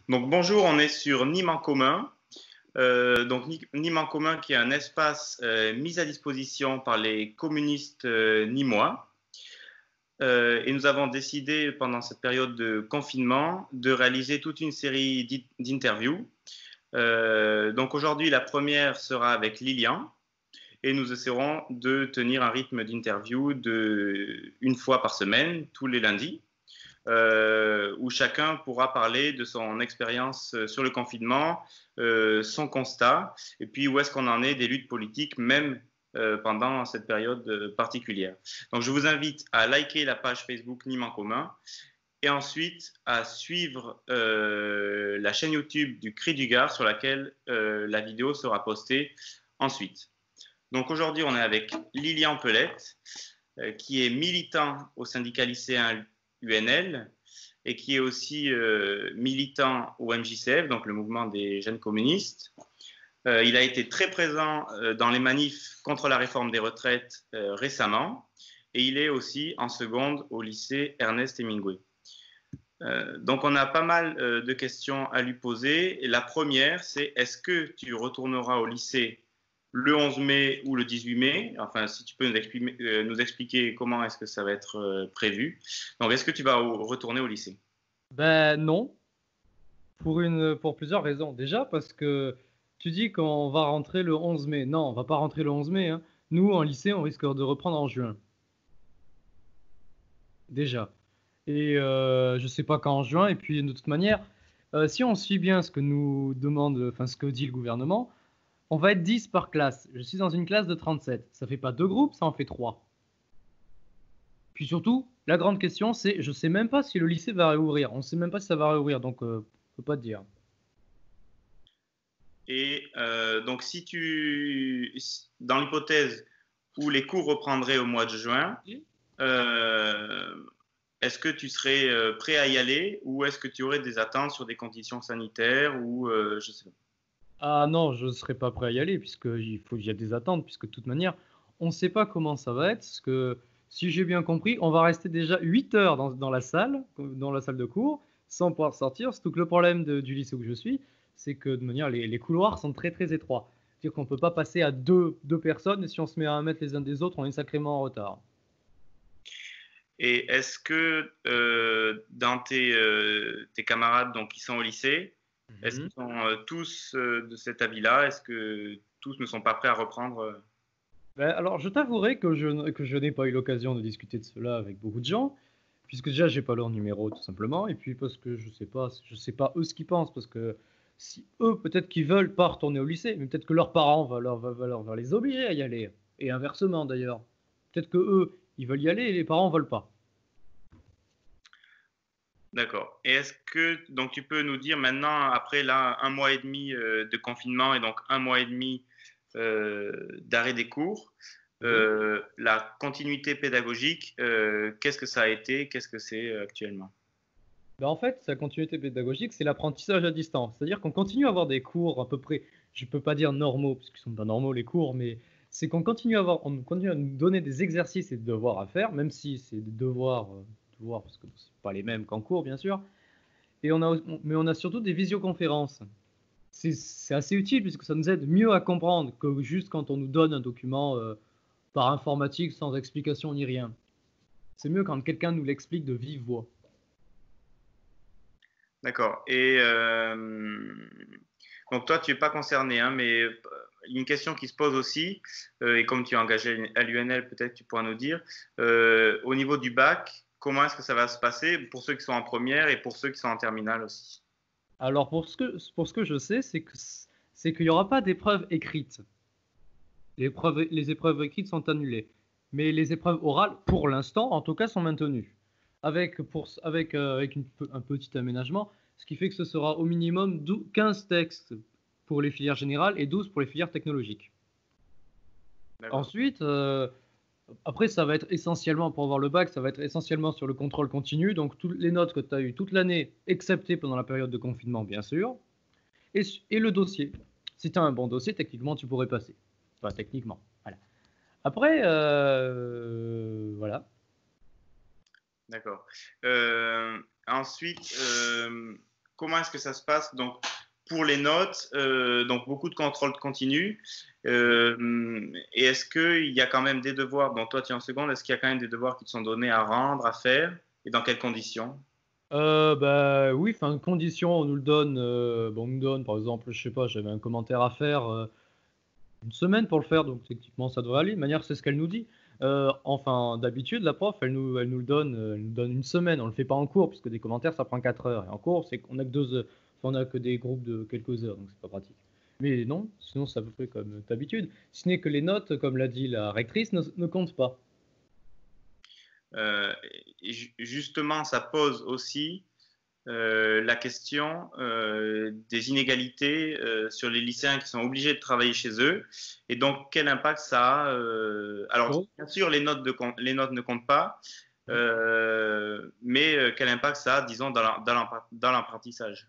Donc bonjour, on est sur Nîmes en commun. Nîmes en commun qui est un espace mis à disposition par les communistes nîmois. Et nous avons décidé pendant cette période de confinement de réaliser toute une série d'interviews. Donc aujourd'hui, la première sera avec Lilian et nous essaierons de tenir un rythme d'interview de une fois par semaine, tous les lundis. Où chacun pourra parler de son expérience sur le confinement, son constat, et puis où est-ce qu'on en est des luttes politiques, même pendant cette période particulière. Donc je vous invite à liker la page Facebook Nîmes en commun, et ensuite à suivre la chaîne YouTube du Cri du Gard sur laquelle la vidéo sera postée ensuite. Donc aujourd'hui, on est avec Lilian Pelette, qui est militant au syndicat lycéen UNL et qui est aussi militant au MJCF, donc le mouvement des jeunes communistes. Il a été très présent dans les manifs contre la réforme des retraites récemment et il est aussi en seconde au lycée Ernest Hemingway. Donc on a pas mal de questions à lui poser. Et la première, c'est est-ce que tu retourneras au lycée le 11 mai ou le 18 mai? Enfin, si tu peux nous expliquer comment est-ce que ça va être prévu. Donc, est-ce que tu vas retourner au lycée? Ben non, pour plusieurs raisons. Déjà parce que tu dis qu'on va rentrer le 11 mai. Non, on va pas rentrer le 11 mai, hein. Nous, en lycée, on risque de reprendre en juin. Déjà. Et je sais pas quand en juin. Et puis de toute manière, si on suit bien ce que nous demande, enfin ce que dit le gouvernement, on va être 10 par classe. Je suis dans une classe de 37. Ça fait pas deux groupes, ça en fait trois. Puis surtout, la grande question, c'est je sais même pas si le lycée va réouvrir. On sait même pas si ça va réouvrir, donc je peux pas te dire. Et donc, dans l'hypothèse où les cours reprendraient au mois de juin, euh, est-ce que tu serais prêt à y aller ou est-ce que tu aurais des attentes sur des conditions sanitaires ou je sais pas. Ah non, je ne serais pas prêt à y aller il y a des attentes, puisque de toute manière, on ne sait pas comment ça va être. Parce que si j'ai bien compris, on va rester déjà 8 heures dans la salle de cours, sans pouvoir sortir. Surtout que le problème du lycée où je suis, c'est que de manière, les couloirs sont très très étroits. C'est-à-dire qu'on ne peut pas passer à deux personnes, et si on se met à 1 mètre les uns des autres, on est sacrément en retard. Et est-ce que dans tes camarades donc, qui sont au lycée, est-ce Mhm. qu'ils sont tous de cet avis-là? Est-ce que tous ne sont pas prêts à reprendre Ben, alors, je t'avouerai que je n'ai pas eu l'occasion de discuter de cela avec beaucoup de gens, puisque déjà, j'ai pas leur numéro, tout simplement, et puis parce que je sais pas eux ce qu'ils pensent, parce que si eux, peut-être qu'ils veulent pas retourner au lycée, mais peut-être que leurs parents va les obliger à y aller, et inversement d'ailleurs. Peut-être que eux, ils veulent y aller et les parents veulent pas. D'accord. Et est-ce que donc tu peux nous dire maintenant, après là, un mois et demi de confinement et donc un mois et demi d'arrêt des cours, Oui. la continuité pédagogique, qu'est-ce que ça a été, qu'est-ce que c'est actuellement? Ben, en fait, sa continuité pédagogique, c'est l'apprentissage à distance. C'est-à-dire qu'on continue à avoir des cours à peu près, je peux pas dire normaux, parce qu'ils sont pas normaux les cours, mais c'est on continue à nous donner des exercices et des devoirs à faire, même si c'est des devoirs parce que c'est pas les mêmes qu'en cours, bien sûr. Mais on a surtout des visioconférences. C'est assez utile puisque ça nous aide mieux à comprendre que juste quand on nous donne un document par informatique sans explication ni rien. C'est mieux quand quelqu'un nous l'explique de vive voix. D'accord. Et donc toi, tu n'es pas concerné, hein, mais une question qui se pose aussi, et comme tu es engagé à l'UNL, peut-être que tu pourras nous dire, au niveau du bac, comment est-ce que ça va se passer pour ceux qui sont en première et pour ceux qui sont en terminale aussi? Alors pour ce que je sais, c'est qu'il n'y aura pas d'épreuves écrites. Les épreuves écrites sont annulées. Mais les épreuves orales, pour l'instant, en tout cas, sont maintenues. Avec un petit aménagement, ce qui fait que ce sera au minimum 15 textes pour les filières générales et 12 pour les filières technologiques. D'accord. Ensuite, après, ça va être essentiellement, pour avoir le bac, ça va être essentiellement sur le contrôle continu. Donc, toutes les notes que tu as eues toute l'année, excepté pendant la période de confinement, bien sûr. Et le dossier. Si tu as un bon dossier, techniquement, tu pourrais passer. Enfin, techniquement. Voilà. Après, voilà. D'accord. Ensuite, comment est-ce que ça se passe? Donc, pour les notes, donc beaucoup de contrôle continu. Et est-ce qu'il y a quand même des devoirs? Donc, toi, tu es en seconde. Est-ce qu'il y a quand même des devoirs qui te sont donnés à rendre, à faire? Et dans quelles conditions? Bah oui, enfin, condition, on nous le donne. Bon, on nous donne, par exemple, je sais pas, j'avais un commentaire à faire. Une semaine pour le faire, donc techniquement ça devrait aller. De manière, c'est ce qu'elle nous dit. Enfin, d'habitude, la prof, elle nous le donne une semaine. On le fait pas en cours, puisque des commentaires, ça prend 4 heures. Et en cours, c'est qu'on a que 2 heures. Enfin, on a que des groupes de quelques heures, donc c'est pas pratique. Mais non, sinon c'est à peu près comme d'habitude. Si ce n'est que les notes, comme l'a dit la rectrice, ne comptent pas. Et justement, ça pose aussi la question des inégalités sur les lycéens qui sont obligés de travailler chez eux. Et donc, quel impact ça a alors, bien sûr, les notes ne comptent pas, mais quel impact ça a, disons, dans l'apprentissage?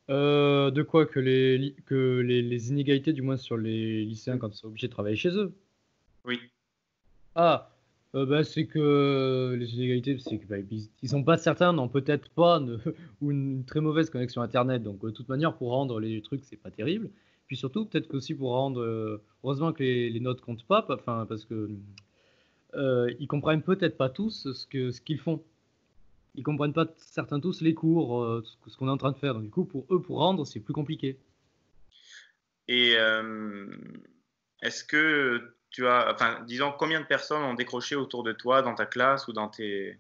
De quoi que les inégalités, du moins sur les lycéens quand ils sont obligés de travailler chez eux. Oui. Ah, bah, c'est que les inégalités, c'est que, bah, ils sont pas certains, n'ont peut-être pas ou une très mauvaise connexion internet. Donc, de toute manière, pour rendre les trucs, c'est pas terrible. Puis surtout, peut-être qu'aussi pour rendre, heureusement que les notes comptent pas, enfin, parce que ils comprennent peut-être pas tous ce qu'ils font. Ils comprennent pas certains tous les cours, ce qu'on est en train de faire. Donc, du coup, pour eux, pour rendre, c'est plus compliqué. Et est-ce que tu as, enfin, disons, combien de personnes ont décroché autour de toi, dans ta classe ou dans tes...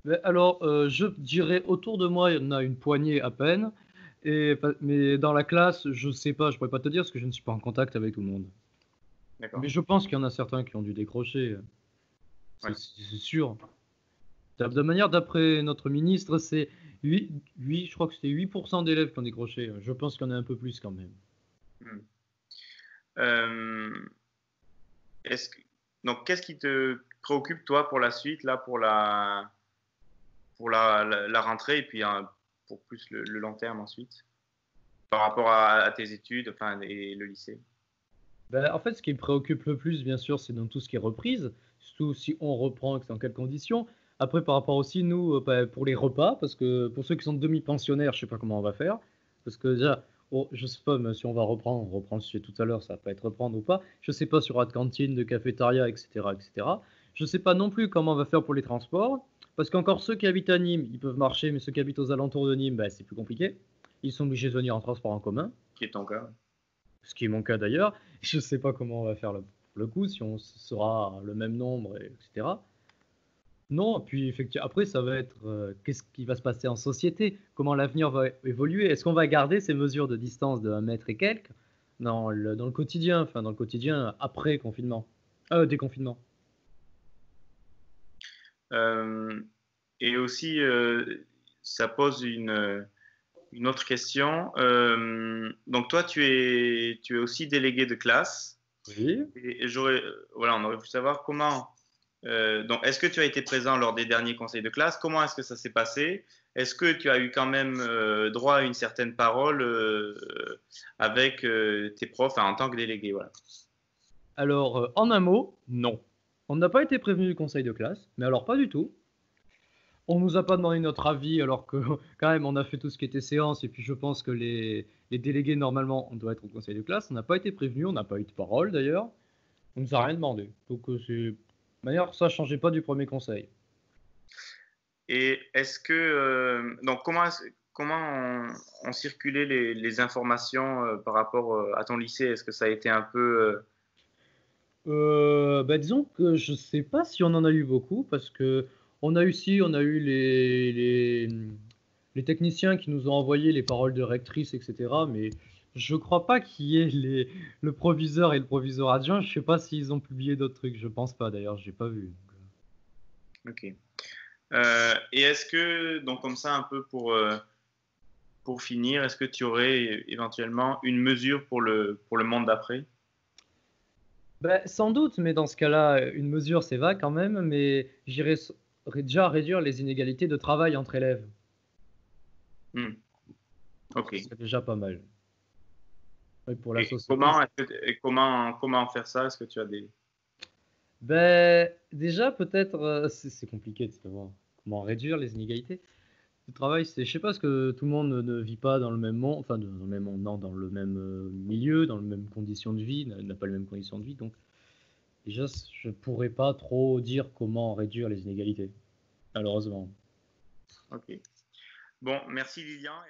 Mais alors, je dirais autour de moi, il y en a une poignée à peine. Mais dans la classe, je sais pas, je pourrais pas te dire parce que je ne suis pas en contact avec tout le monde. D'accord. Mais je pense qu'il y en a certains qui ont dû décrocher, Ouais. c'est sûr. De manière, d'après notre ministre, c'est 8, je crois que c'était 8% d'élèves qui ont décroché. Je pense qu'il y en a un peu plus quand même. Hmm. Euh, est-ce que, donc, qu'est-ce qui te préoccupe, toi, pour la suite, là, pour la rentrée et puis pour plus le long terme ensuite, par rapport à tes études, enfin, et le lycée? Ben, en fait, ce qui me préoccupe le plus, bien sûr, c'est dans tout ce qui est reprise, surtout si on reprend, que c'est dans quelles conditions. Après, par rapport aussi, nous, ben, pour les repas, parce que pour ceux qui sont demi-pensionnaires, je sais pas comment on va faire, parce que déjà, oh, je sais pas, mais si on va reprendre, on reprend le sujet tout à l'heure, ça va pas être reprendre ou pas. Je sais pas sur la cantine, de cafétéria, etc., etc. Je sais pas non plus comment on va faire pour les transports, parce qu'encore ceux qui habitent à Nîmes, ils peuvent marcher, mais ceux qui habitent aux alentours de Nîmes, ben, c'est plus compliqué. Ils sont obligés de venir en transport en commun, Qui est ton cas? ce qui est mon cas d'ailleurs. Je sais pas comment on va faire le coup, si on sera le même nombre, etc. Non, puis effectivement, après, ça va être qu'est-ce qui va se passer en société, comment l'avenir va évoluer. Est-ce qu'on va garder ces mesures de distance de 1 mètre et quelques dans le quotidien, enfin dans le quotidien après confinement, déconfinement. Euh, et aussi, ça pose une autre question. Donc, toi, tu es aussi délégué de classe. Oui. Et voilà, on aurait voulu savoir comment. Donc, est-ce que tu as été présent lors des derniers conseils de classe? Comment est-ce que ça s'est passé? Est-ce que tu as eu quand même droit à une certaine parole avec tes profs, enfin, en tant que délégué, voilà. Alors, en un mot, non. On n'a pas été prévenu du conseil de classe, mais alors pas du tout. On nous a pas demandé notre avis alors que quand même on a fait tout ce qui était séance et puis je pense que les délégués normalement on doit être au conseil de classe. On n'a pas été prévenu, on n'a pas eu de parole d'ailleurs. On nous a rien demandé. Donc c'est d'ailleurs ça changeait pas du premier conseil. Et est-ce que donc comment ont circulé les informations par rapport à ton lycée? Est-ce que ça a été un peu Bah, disons que je sais pas si on en a eu beaucoup parce que on a eu les techniciens qui nous ont envoyé les paroles de rectrice, etc. Mais je crois pas qu'il y ait le proviseur et le proviseur adjoint. Je sais pas s'ils ont publié d'autres trucs. Je pense pas d'ailleurs, j'ai pas vu. ok. Et est-ce que donc comme ça un peu pour finir, est-ce que tu aurais éventuellement une mesure pour le monde d'après? Bah, sans doute, mais dans ce cas-là, une mesure c'est vague quand même, mais j'irais déjà réduire les inégalités de travail entre élèves. Hmm, ok. Ce serait déjà pas mal. Oui, pour la Et société. comment faire ça? Est-ce que tu as des... Ben, déjà, peut-être, c'est compliqué de savoir comment réduire les inégalités. Le travail, c'est, je sais pas, parce que tout le monde ne vit pas dans le même monde, enfin, dans le même monde, non, dans le même milieu, dans les mêmes conditions de vie, n'a pas les mêmes conditions de vie. Donc, déjà, je pourrais pas trop dire comment réduire les inégalités, malheureusement. Ok. Bon, merci Lilian.